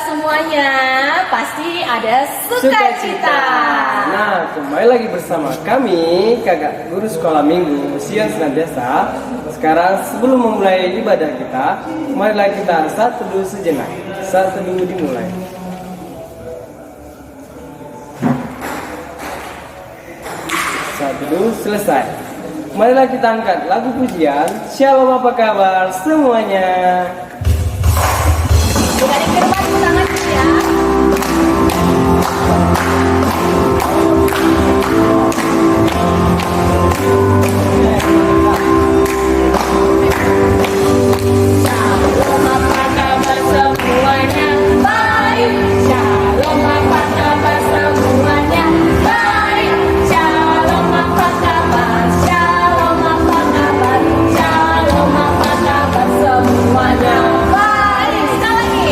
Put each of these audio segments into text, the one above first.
semuanya? Pasti ada sukacita. Nah, kembali lagi bersama kami, kakak guru sekolah minggu Sion Senantiasa. Sekarang sebelum memulai ibadah kita, marilah kita saat teduh sejenak. Saat teduh dimulai. Saat teduh selesai. Marilah kita angkat lagu pujian. Shalom, apa kabar semuanya? Bukan dikirman tangan ya. Shalom, apa kabar semuanya? Baik. Shalom, apa kabar semuanya? Baik. Shalom, apa kabar? Shalom, apa kabar? Shalom, apa kabar semuanya? Baik. Sekali lagi.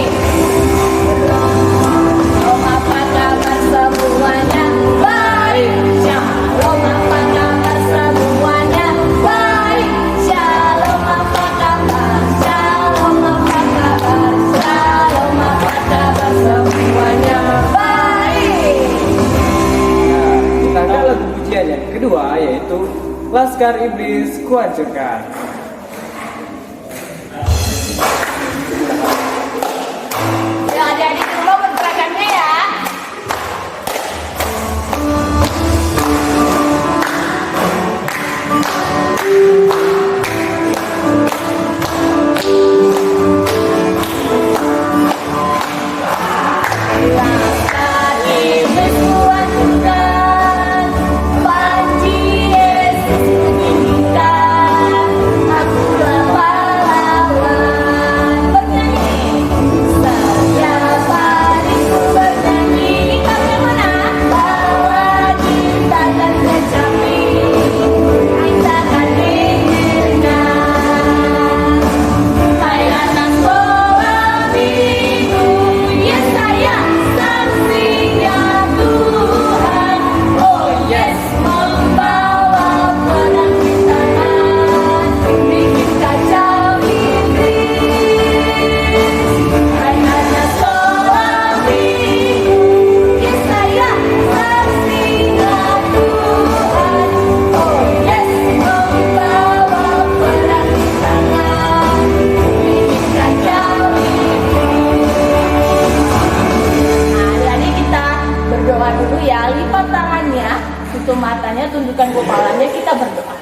Shalom, apa kabar semuanya? Baik. Shalom, apa kabar semuanya? Baik. Shalom, apa kabar? Shalom, apa kabar? Shalom, apa kabar semuanya? Baik. Kita angkat lagu pujian yang kedua, yaitu Laskar Iblis Kuhancurkan. Ya, adik-adik di rumah bergerakannya ya. Laskar iblis kuhancurkan, panji Yesus meninggikan, akulah pahlawan. Bernyanyi, setiap hari ku bernyanyi, kita mana? Bawa kita dan kecapi, kita akan diinginkan. Hai anak sekolah minggu, yes saya saksinya Tuhan. Oh yes, membawa pedang di tangan, bikin kacau iblis. Hai anak sekolah minggu, yes saya saksinya Tuhan. Oh yes, membawa pedang di tangan, bikin kacau iblis. Nah, jadi kita berdoa dulu ya, lipat tangannya, tutup matanya, tundukkan kepalanya, kita berdoa.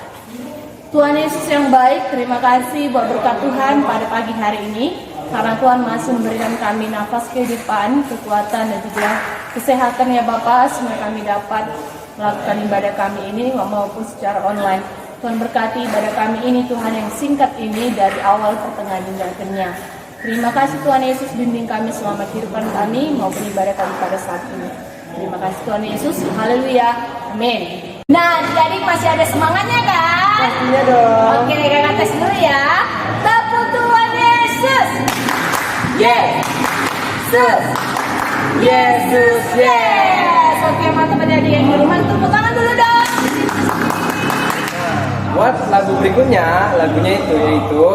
Tuhan Yesus yang baik, terima kasih buat berkat Tuhan pada pagi hari ini. Karena Tuhan masih memberikan kami nafas kehidupan, kekuatan dan juga kesehatan ya Bapak, sehingga kami dapat melakukan ibadah kami ini maupun secara online. Tuhan berkati ibadah kami ini Tuhan yang singkat ini dari awal pertengahan hingga akhirnya. Terima kasih Tuhan Yesus, bimbing kami selama kehidupan kami maupun ibadah kami pada saat ini. Terima kasih Tuhan Yesus, haleluya, amin. Nah, jadi masih ada semangatnya kan? Pastinya dong. Oke, kakak tes dulu ya. Tepuk Tuhan Yesus. Yesus. Yesus, Yes. Oke, mantap adik-adik yang di rumah, tepuk tangan dulu dong. Buat lagu berikutnya, lagunya itu yaitu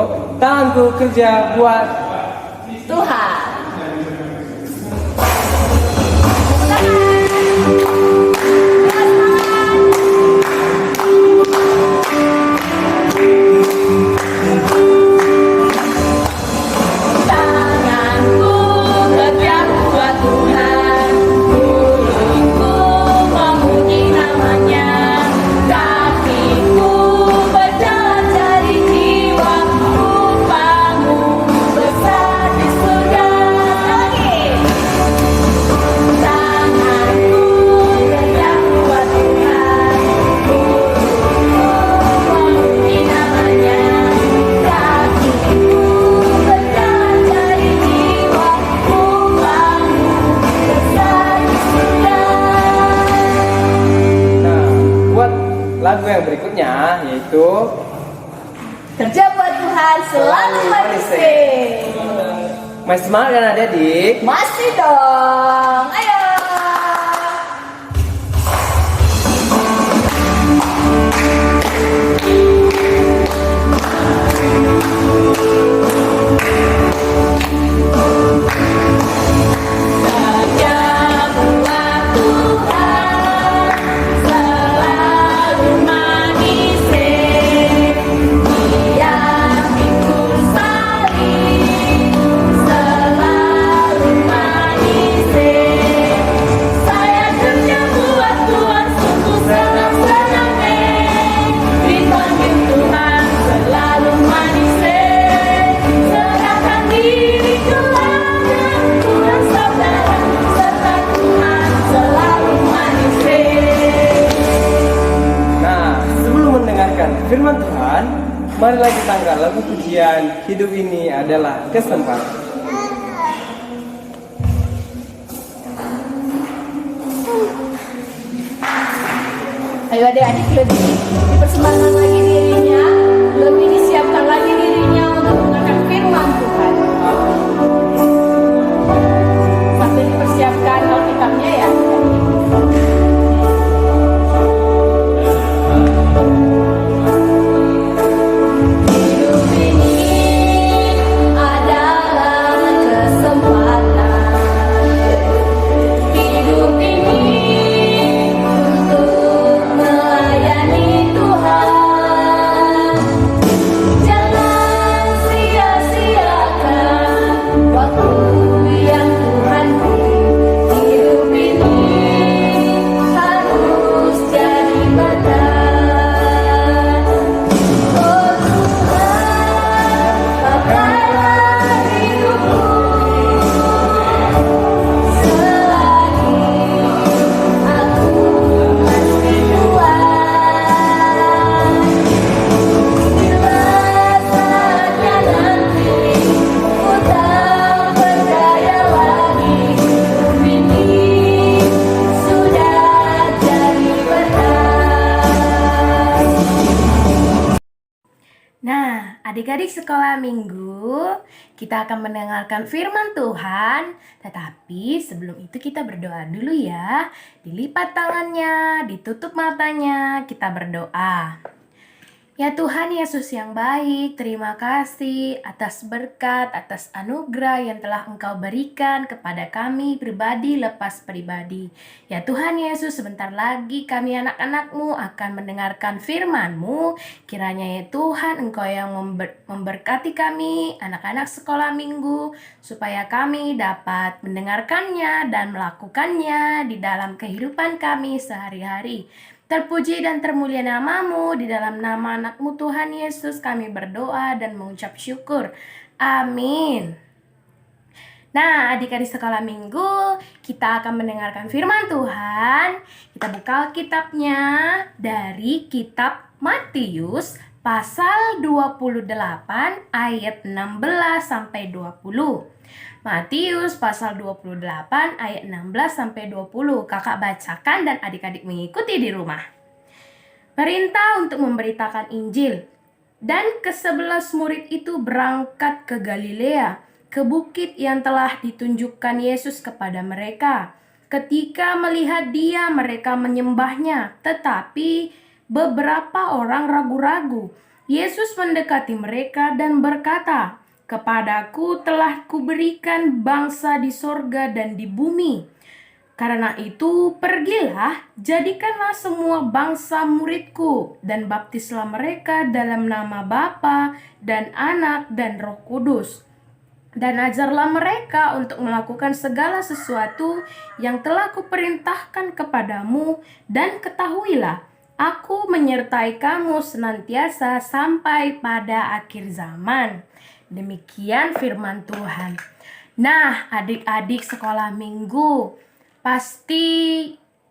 Tanganku Kerja Buat Tuhan. Tanganku kerja buat Tuhan, mulutku memuji namanya, kakiku berjalan cari jiwa, upahmu besar di surga. Lagi. Tanganku kerja buat Tuhan, mulutku memuji namanya, kakiku berjalan cari jiwa, upahmu besar di surga. Nah, buat lagu yang berikutnya yaitu Kerja buat Tuhan selalu manusia. Masih semangat kan adik-adik? Masih dong. Ayo. Marilah kita angkat lagu pujian, hidup ini adalah kesempatan. Ayo adik-adik lebih dipersembahkan lagi dirinya, lebih disiapkan lagi dirinya untuk mendengarkan firman Tuhan. Sambil dipersiapkan Alkitabnya ya. Hidup ini adalah kesempatan. Hidup ini untuk melayani Tuhan. Jangan sia-siakan waktu yang Tuhan beri. Hidup ini harus jadi berkat. Oh Tuhan, pakailah hidupku selagi aku masih kuat. Bila saatnya nanti ku tak berdaya lagi, hidup ini sudah jadi berkat. Nah, adik-adik sekolah minggu, kita akan mendengarkan firman Tuhan. Tetapi sebelum itu kita berdoa dulu ya. Dilipat tangannya, ditutup matanya, kita berdoa. Ya Tuhan Yesus yang baik, terima kasih atas berkat, atas anugerah yang telah Engkau berikan kepada kami pribadi lepas pribadi. Ya Tuhan Yesus, sebentar lagi kami anak-anak-Mu akan mendengarkan firman-Mu. Kiranya ya Tuhan, Engkau yang memberkati kami, anak-anak sekolah minggu, supaya kami dapat mendengarkannya dan melakukannya di dalam kehidupan kami sehari-hari. Terpuji dan termulia nama-Mu, di dalam nama anak-Mu Tuhan Yesus kami berdoa dan mengucap syukur. Amin. Nah, adik-adik sekolah minggu, kita akan mendengarkan firman Tuhan. Kita buka kitabnya dari kitab Matius pasal 28 ayat 16 sampai 20. Matius pasal 28 ayat 16 sampai 20. Kakak bacakan dan adik-adik mengikuti di rumah. Perintah untuk memberitakan Injil. Dan ke-11 murid itu berangkat ke Galilea, ke bukit yang telah ditunjukkan Yesus kepada mereka. Ketika melihat Dia, mereka menyembahnya, tetapi beberapa orang ragu-ragu. Yesus mendekati mereka dan berkata, "Kepadaku telah kuberikan bangsa di sorga dan di bumi. Karena itu pergilah, jadikanlah semua bangsa muridku, dan baptislah mereka dalam nama Bapa dan Anak dan Roh Kudus. Dan ajarlah mereka untuk melakukan segala sesuatu yang telah kuperintahkan kepadamu, dan ketahuilah, aku menyertai kamu senantiasa sampai pada akhir zaman." Demikian firman Tuhan. Nah, adik-adik sekolah minggu, pasti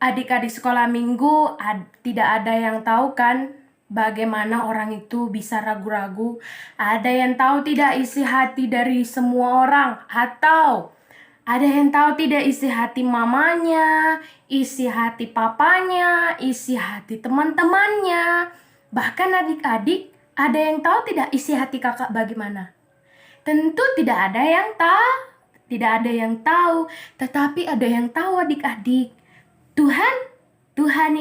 adik-adik sekolah minggu tidak ada yang tahu kan bagaimana orang itu bisa ragu-ragu. Ada yang tahu tidak isi hati dari semua orang, atau ada yang tahu tidak isi hati mamanya, isi hati papanya, isi hati teman-temannya. Bahkan adik-adik, ada yang tahu tidak isi hati kakak bagaimana? Tentu tidak ada yang tahu, tetapi ada yang tahu adik-adik. Tuhan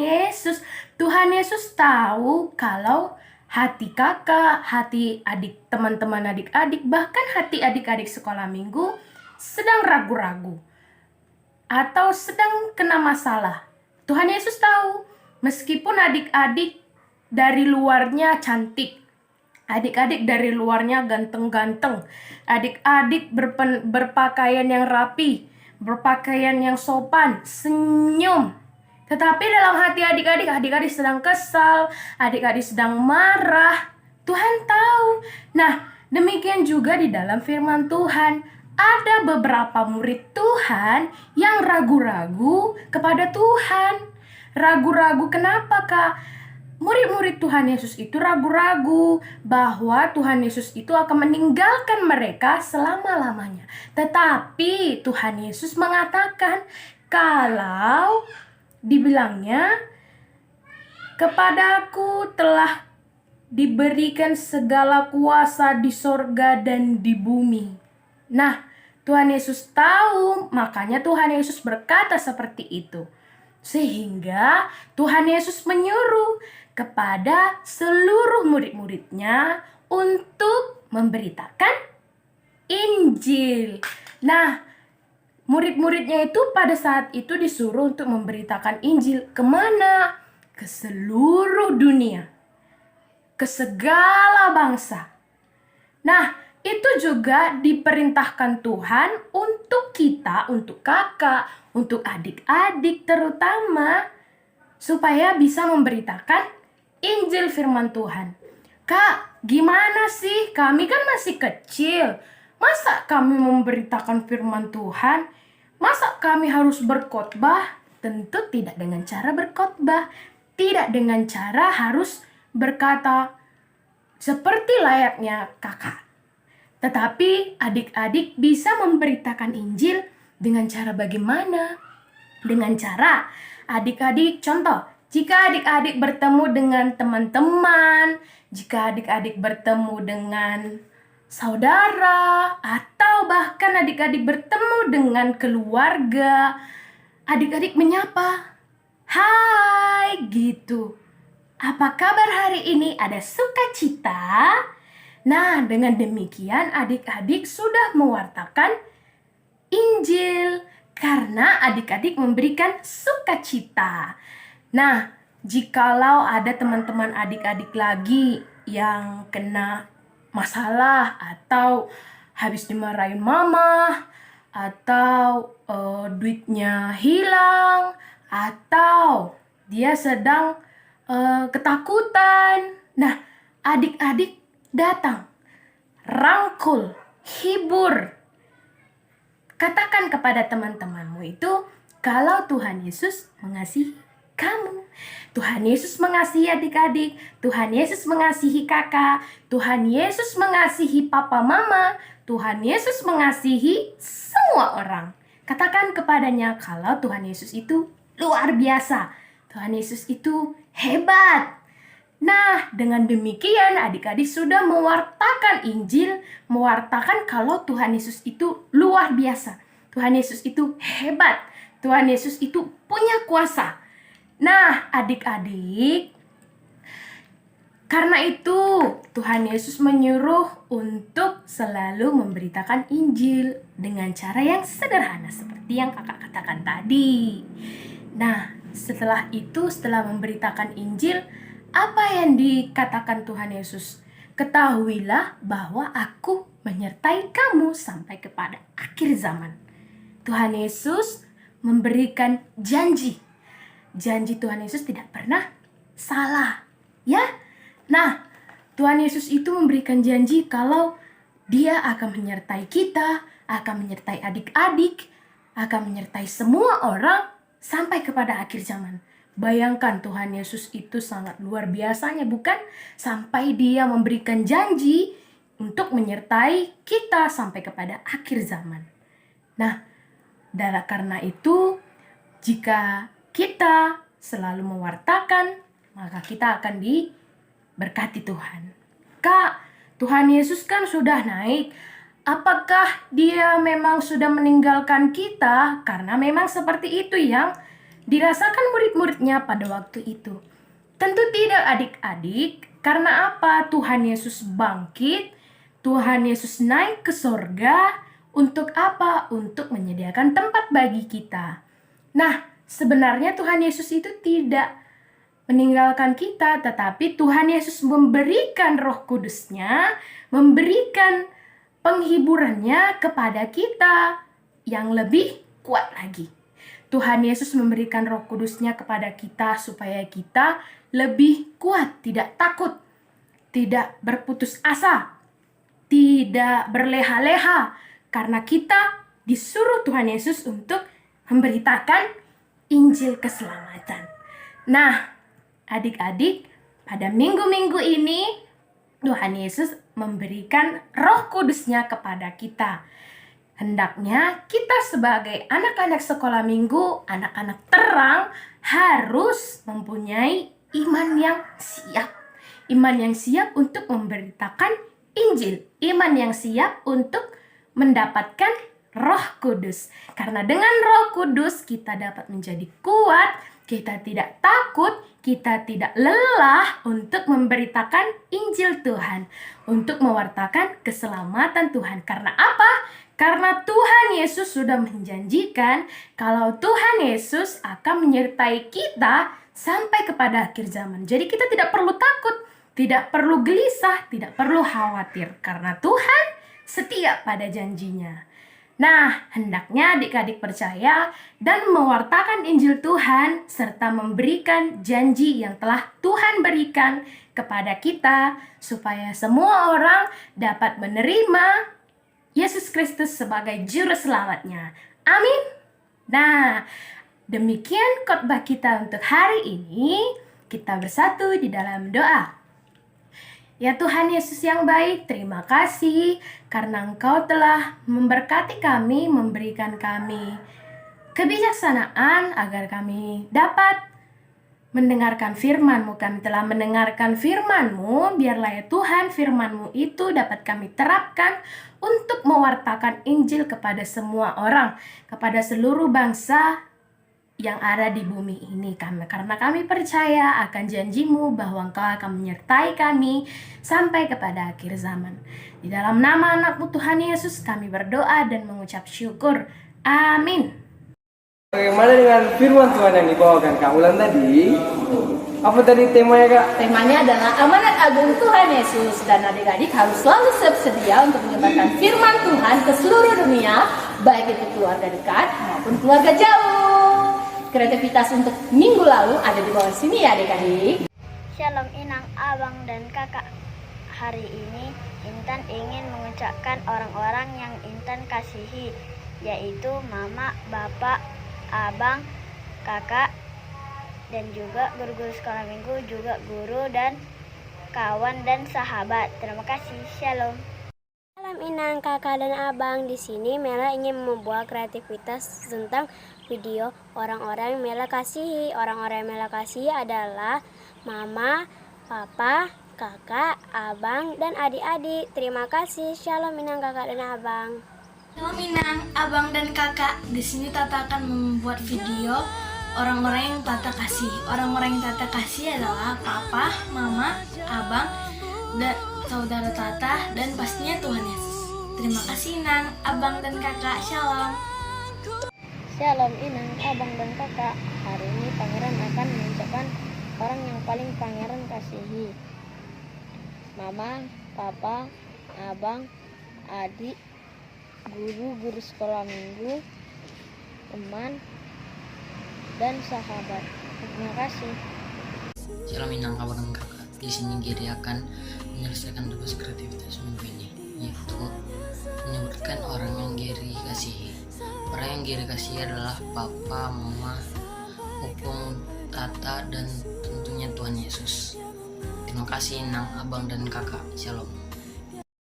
Yesus tahu kalau hati kakak, hati adik, teman-teman adik-adik, bahkan hati adik-adik sekolah minggu sedang ragu-ragu atau sedang kena masalah. Tuhan Yesus tahu, meskipun adik-adik dari luarnya cantik, adik-adik dari luarnya ganteng-ganteng, adik-adik berpakaian yang rapi, berpakaian yang sopan, senyum. Tetapi dalam hati adik-adik sedang kesal, adik-adik sedang marah. Tuhan tahu. Nah, demikian juga di dalam firman Tuhan. Ada beberapa murid Tuhan yang ragu-ragu kepada Tuhan. Ragu-ragu kenapa, Kak? murid-murid Tuhan Yesus itu ragu-ragu bahwa Tuhan Yesus itu akan meninggalkan mereka selama-lamanya. Tetapi Tuhan Yesus mengatakan kalau dibilangnya, "Kepadaku telah diberikan segala kuasa di sorga dan di bumi." Nah, Tuhan Yesus tahu, makanya Tuhan Yesus berkata seperti itu. Sehingga Tuhan Yesus menyuruh kepada seluruh murid-muridnya untuk memberitakan Injil. Nah, murid-muridnya itu pada saat itu disuruh untuk memberitakan Injil kemana? Ke seluruh dunia, ke segala bangsa. Nah, itu juga diperintahkan Tuhan untuk kita, untuk kakak, untuk adik-adik terutama, supaya bisa memberitakan Injil firman Tuhan. Kak, gimana sih? Kami kan masih kecil. Masa kami memberitakan firman Tuhan? Masa kami harus berkhotbah? Tentu tidak dengan cara berkhotbah. Tidak dengan cara harus berkata seperti layaknya kakak. Tetapi adik-adik bisa memberitakan Injil dengan cara bagaimana? Dengan cara adik-adik, contoh, jika adik-adik bertemu dengan teman-teman, jika adik-adik bertemu dengan saudara, atau bahkan adik-adik bertemu dengan keluarga, adik-adik menyapa, "Hai," gitu. "Apa kabar hari ini? Ada sukacita?" Nah, dengan demikian adik-adik sudah mewartakan Injil karena adik-adik memberikan sukacita. Nah, jikalau ada teman-teman adik-adik lagi yang kena masalah atau habis dimarahin mama, atau duitnya hilang, atau dia sedang ketakutan. Nah, adik-adik datang, rangkul, hibur. Katakan kepada teman-temanmu itu kalau Tuhan Yesus mengasihi kamu. Tuhan Yesus mengasihi adik-adik, Tuhan Yesus mengasihi kakak, Tuhan Yesus mengasihi papa mama, Tuhan Yesus mengasihi semua orang. Katakan kepadanya kalau Tuhan Yesus itu luar biasa. Tuhan Yesus itu hebat. Nah, dengan demikian adik-adik sudah mewartakan Injil, mewartakan kalau Tuhan Yesus itu luar biasa. Tuhan Yesus itu hebat. Tuhan Yesus itu punya kuasa. Nah, adik-adik, karena itu Tuhan Yesus menyuruh untuk selalu memberitakan Injil dengan cara yang sederhana seperti yang kakak katakan tadi. Nah, setelah itu, setelah memberitakan Injil, apa yang dikatakan Tuhan Yesus? "Ketahuilah bahwa aku menyertai kamu sampai kepada akhir zaman." Tuhan Yesus memberikan janji. Janji Tuhan Yesus tidak pernah salah. Ya? Nah, Tuhan Yesus itu memberikan janji kalau Dia akan menyertai kita, akan menyertai adik-adik, akan menyertai semua orang sampai kepada akhir zaman. Bayangkan Tuhan Yesus itu sangat luar biasanya, bukan? Sampai Dia memberikan janji untuk menyertai kita sampai kepada akhir zaman. Nah, karena itu, jika kita selalu mewartakan, maka kita akan diberkati Tuhan. Kak, Tuhan Yesus kan sudah naik. Apakah Dia memang sudah meninggalkan kita? Karena memang seperti itu yang dirasakan murid-muridnya pada waktu itu. Tentu tidak adik-adik, karena apa? Tuhan Yesus bangkit, Tuhan Yesus naik ke sorga, untuk apa? Untuk menyediakan tempat bagi kita. Nah, sebenarnya Tuhan Yesus itu tidak meninggalkan kita, tetapi Tuhan Yesus memberikan Roh Kudus-Nya, memberikan penghiburannya kepada kita yang lebih kuat lagi. Tuhan Yesus memberikan Roh Kudus-Nya kepada kita supaya kita lebih kuat, tidak takut, tidak berputus asa, tidak berleha-leha, karena kita disuruh Tuhan Yesus untuk memberitakan Injil keselamatan. Nah, adik-adik, pada minggu-minggu ini Tuhan Yesus memberikan Roh Kudus-Nya kepada kita. Hendaknya kita sebagai anak-anak sekolah minggu, anak-anak terang, harus mempunyai iman yang siap. Iman yang siap untuk memberitakan Injil. Iman yang siap untuk mendapatkan Roh Kudus. Karena dengan Roh Kudus kita dapat menjadi kuat, kita tidak takut, kita tidak lelah untuk memberitakan Injil Tuhan, untuk mewartakan keselamatan Tuhan. Karena apa? Karena Tuhan Yesus sudah menjanjikan kalau Tuhan Yesus akan menyertai kita sampai kepada akhir zaman. Jadi kita tidak perlu takut, tidak perlu gelisah, tidak perlu khawatir. Karena Tuhan setia pada janjinya. Nah, hendaknya adik-adik percaya dan mewartakan Injil Tuhan serta memberikan janji yang telah Tuhan berikan kepada kita supaya semua orang dapat menerima Yesus Kristus sebagai juru selamatnya. Amin. Nah, demikian khotbah kita untuk hari ini. Kita bersatu di dalam doa. Ya Tuhan Yesus yang baik, terima kasih karena Engkau telah memberkati kami, memberikan kami kebijaksanaan agar kami dapat mendengarkan firman-Mu. Kami telah mendengarkan firman-Mu, biarlah ya Tuhan firman-Mu itu dapat kami terapkan untuk mewartakan Injil kepada semua orang, kepada seluruh bangsa yang ada di bumi ini. Karena kami percaya akan janji-Mu bahwa Engkau akan menyertai kami sampai kepada akhir zaman. Di dalam nama anak-Mu Tuhan Yesus kami berdoa dan mengucap syukur. Amin. Bagaimana dengan firman Tuhan yang dibawakan Kak Ulan tadi? Apa tadi temanya Kak? Temanya adalah amanat agung Tuhan Yesus, dan adik-adik harus selalu sedia untuk menyebarkan firman Tuhan ke seluruh dunia, baik itu keluarga dekat maupun keluarga jauh. Kreativitas untuk minggu lalu ada di bawah sini ya adik-adik. Shalom Inang, Abang dan Kakak. Hari ini Intan ingin mengucapkan orang-orang yang Intan kasihi, yaitu Mama, Bapak, Abang, Kakak, dan juga guru-guru sekolah minggu, juga guru dan kawan dan sahabat. Terima kasih. Shalom. Salam Inang, Kakak dan Abang. Di sini Mela ingin membuat kreativitas tentang video orang-orang yang Mela kasihi. Orang-orang yang Mela kasihi adalah Mama, Papa, Kakak, Abang, dan adik-adik. Terima kasih. Shalom Inang, Kakak dan Abang. Halo Minang, Abang dan Kakak. Di sini Tata akan membuat video orang-orang yang Tata kasih. Orang-orang yang Tata kasih adalah Papa, Mama, Abang, dan saudara Tata, dan pastinya Tuhan Yesus. Terima kasih Inang, Abang dan Kakak. Shalom. Shalom Inang, Abang dan Kakak. Hari ini Pangeran akan mengucapkan orang yang paling Pangeran kasihi. Mama, Papa, Abang, adik, guru-guru sekolah minggu, teman, dan sahabat. Terima kasih. Shalom Inang, Abang dan Kakak. Di sini Giri akan menyelesaikan tugas kreativitas minggu ini, yaitu menyebutkan orang yang Giri kasihi. Orang yang Giri kasihi adalah Papa, Mama, Opung, Tata, dan tentunya Tuhan Yesus. Terima kasih Inang, Abang dan Kakak. Shalom.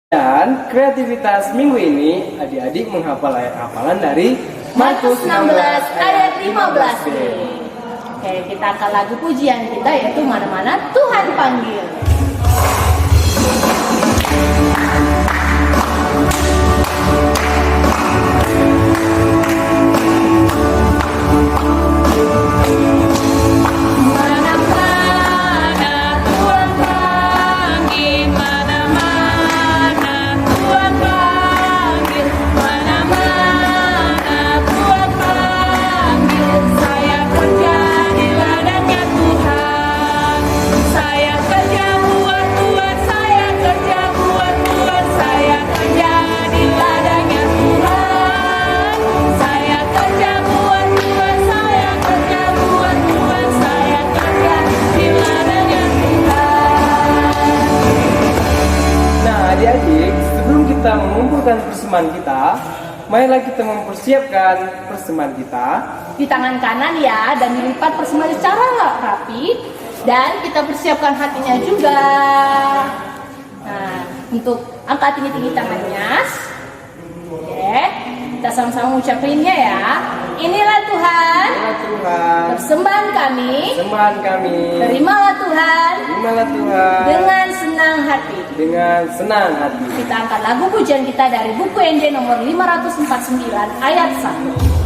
Dan kreativitas minggu ini adik-adik menghafal ayat hafalan dari Markus 16 ayat 15b. Oke, kita akan lagu pujian kita yaitu Mana-mana Tuhan Panggil. Adik-adik, sebelum kita mengumpulkan persembahan kita, marilah kita mempersiapkan persembahan kita. Di tangan kanan ya, dan dilipat persembahan secara rapi. Dan kita persiapkan hatinya juga. Nah, untuk angkat tinggi-tinggi tangannya. Oke, kita sama-sama ngucapinnya ya. Inilah Tuhan, Inilah Tuhan, persembahan kami. sembahan kami. Terimalah Tuhan Terimalah Tuhan dengan senang hati. dengan senang hati. Kita angkat lagu pujian kita dari buku NJ nomor 549 ayat 1.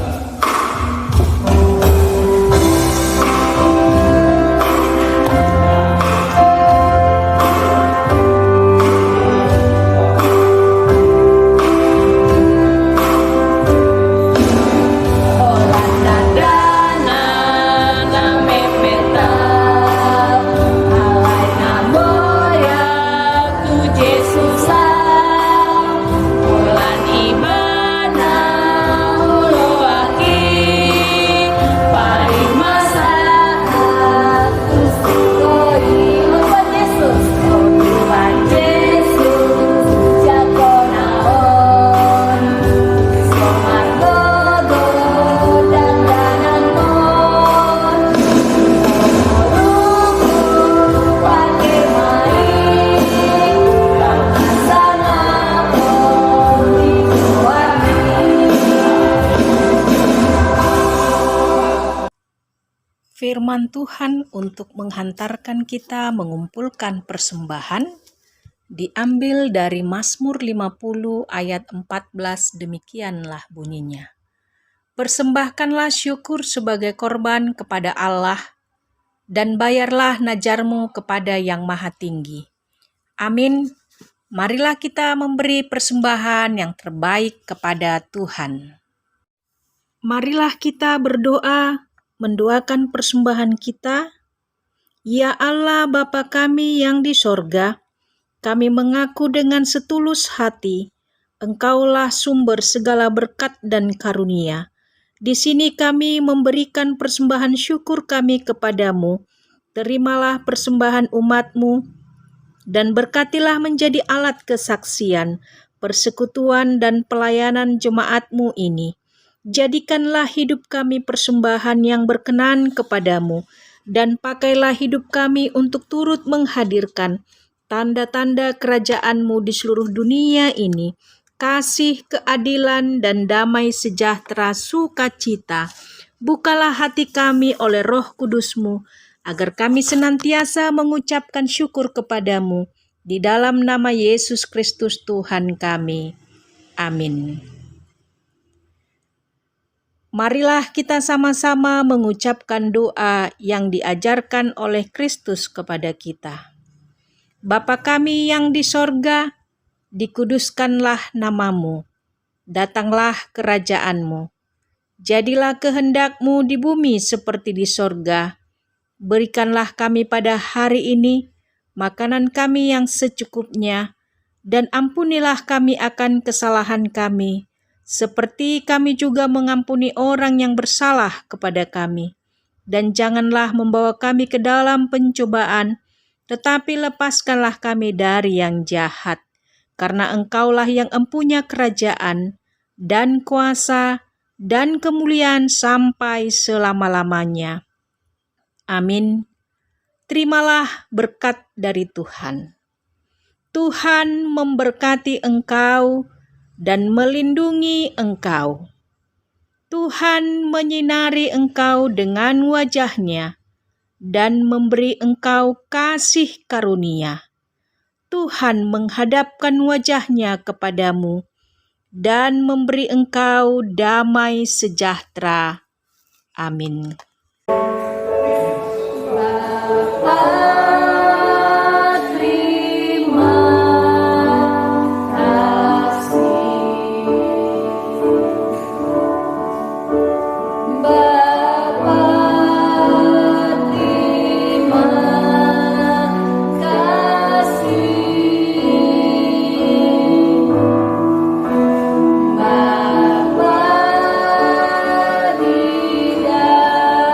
Firman Tuhan untuk menghantarkan kita mengumpulkan persembahan diambil dari Mazmur 50 ayat 14, demikianlah bunyinya. Persembahkanlah syukur sebagai korban kepada Allah dan bayarlah najarmu kepada Yang Maha Tinggi. Amin. Marilah kita memberi persembahan yang terbaik kepada Tuhan. Marilah kita berdoa, mendoakan persembahan kita. Ya Allah Bapa kami yang di sorga, kami mengaku dengan setulus hati, Engkaulah sumber segala berkat dan karunia. Di sini kami memberikan persembahan syukur kami kepadamu. Terimalah persembahan umat-Mu dan berkatilah menjadi alat kesaksian, persekutuan dan pelayanan jemaat-Mu ini. Jadikanlah hidup kami persembahan yang berkenan kepadamu, dan pakailah hidup kami untuk turut menghadirkan tanda-tanda kerajaan-Mu di seluruh dunia ini, kasih, keadilan, dan damai sejahtera sukacita. Bukalah hati kami oleh Roh Kudus-Mu, agar kami senantiasa mengucapkan syukur kepadamu, di dalam nama Yesus Kristus Tuhan kami. Amin. Marilah kita sama-sama mengucapkan doa yang diajarkan oleh Kristus kepada kita. Bapa kami yang di sorga, dikuduskanlah namamu, datanglah kerajaan-Mu. Jadilah kehendak-Mu di bumi seperti di sorga. Berikanlah kami pada hari ini makanan kami yang secukupnya, dan ampunilah kami akan kesalahan kami, seperti kami juga mengampuni orang yang bersalah kepada kami. Dan janganlah membawa kami ke dalam pencobaan, tetapi lepaskanlah kami dari yang jahat. Karena Engkaulah yang empunya kerajaan, dan kuasa, dan kemuliaan sampai selama-lamanya. Amin. Terimalah berkat dari Tuhan. Tuhan memberkati engkau dan melindungi engkau. Tuhan menyinari engkau dengan wajah-Nya dan memberi engkau kasih karunia. Tuhan menghadapkan wajah-Nya kepadamu dan memberi engkau damai sejahtera. Amin. Bapa di dalam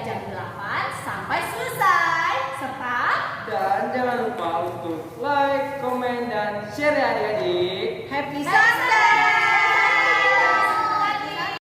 jam 8 sampai selesai. Serta Dan jangan lupa untuk like, komen, dan share ya adik-adik.